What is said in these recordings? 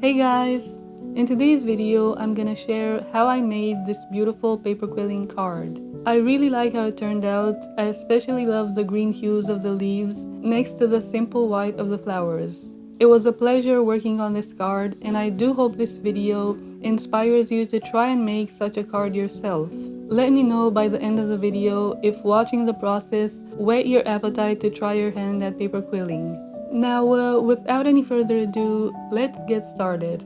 Hey guys! In today's video, I'm gonna share how I made this beautiful paper quilling card. I really like how it turned out. I especially love the green hues of the leaves next to the simple white of the flowers. It was a pleasure working on this card, and I do hope this video inspires you to try and make such a card yourself. Let me know by the end of the video if watching the process whet your appetite to try your hand at paper quilling. Now, without any further ado, let's get started.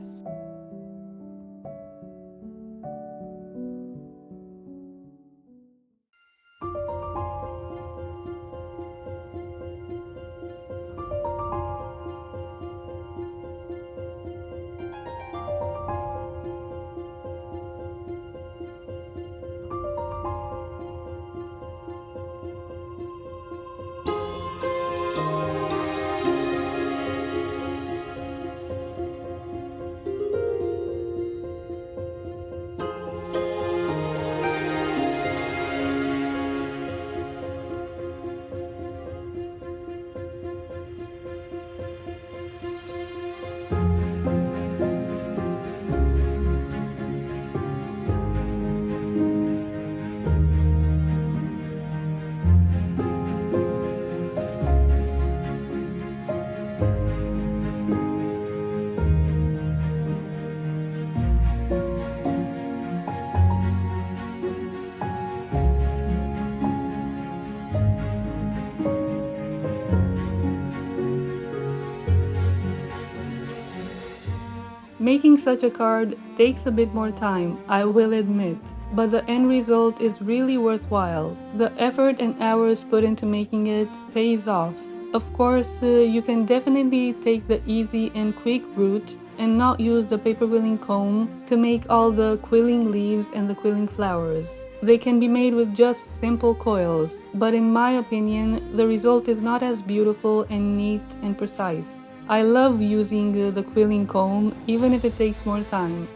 Making such a card takes a bit more time, I will admit, but the end result is really worthwhile. The effort and hours put into making it pays off. Of course, you can definitely take the easy and quick route and not use the paper quilling comb to make all the quilling leaves and the quilling flowers. They can be made with just simple coils, but in my opinion, the result is not as beautiful and neat and precise. I love using the quilling comb, even if it takes more time.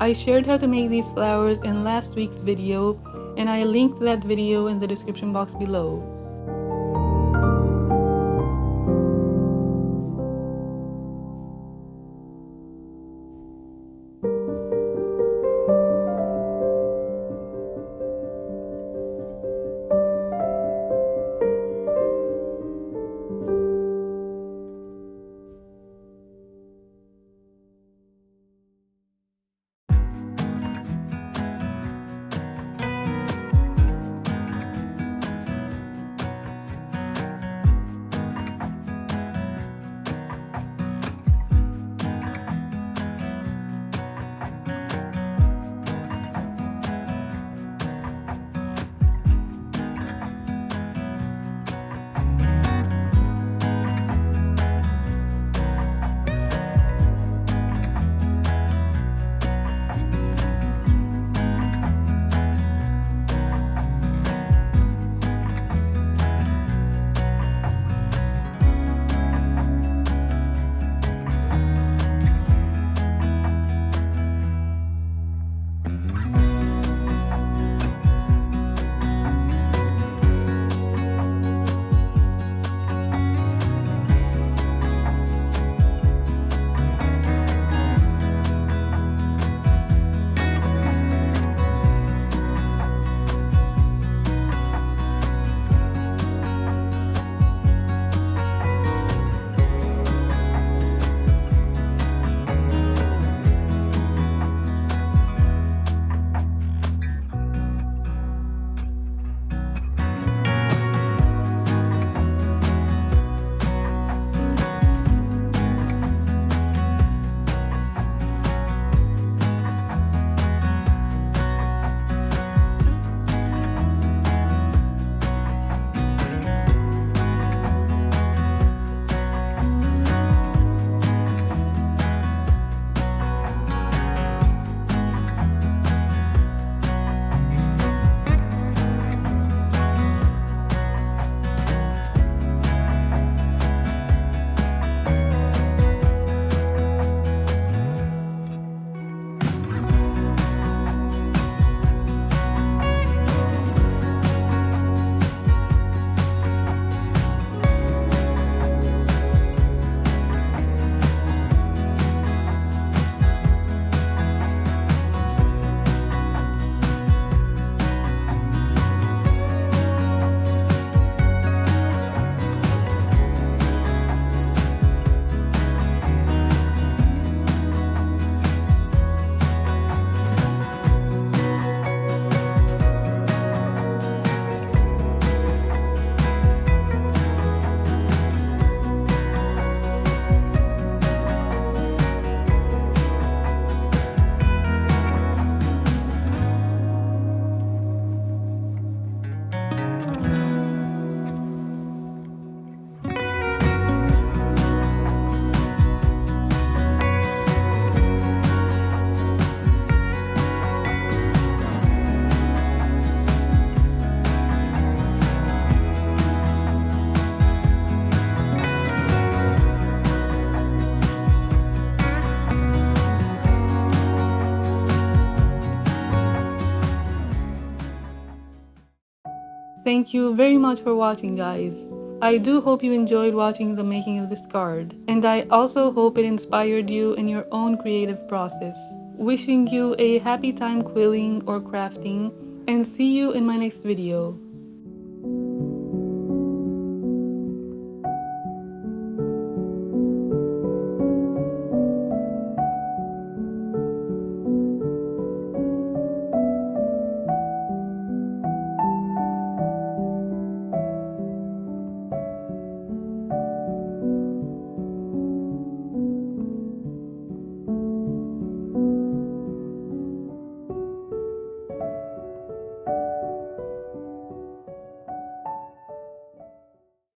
I shared how to make these flowers in last week's video, and I linked that video in the description box below. Thank you very much for watching, guys. I do hope you enjoyed watching the making of this card, and I also hope it inspired you in your own creative process. Wishing you a happy time quilling or crafting, and see you in my next video.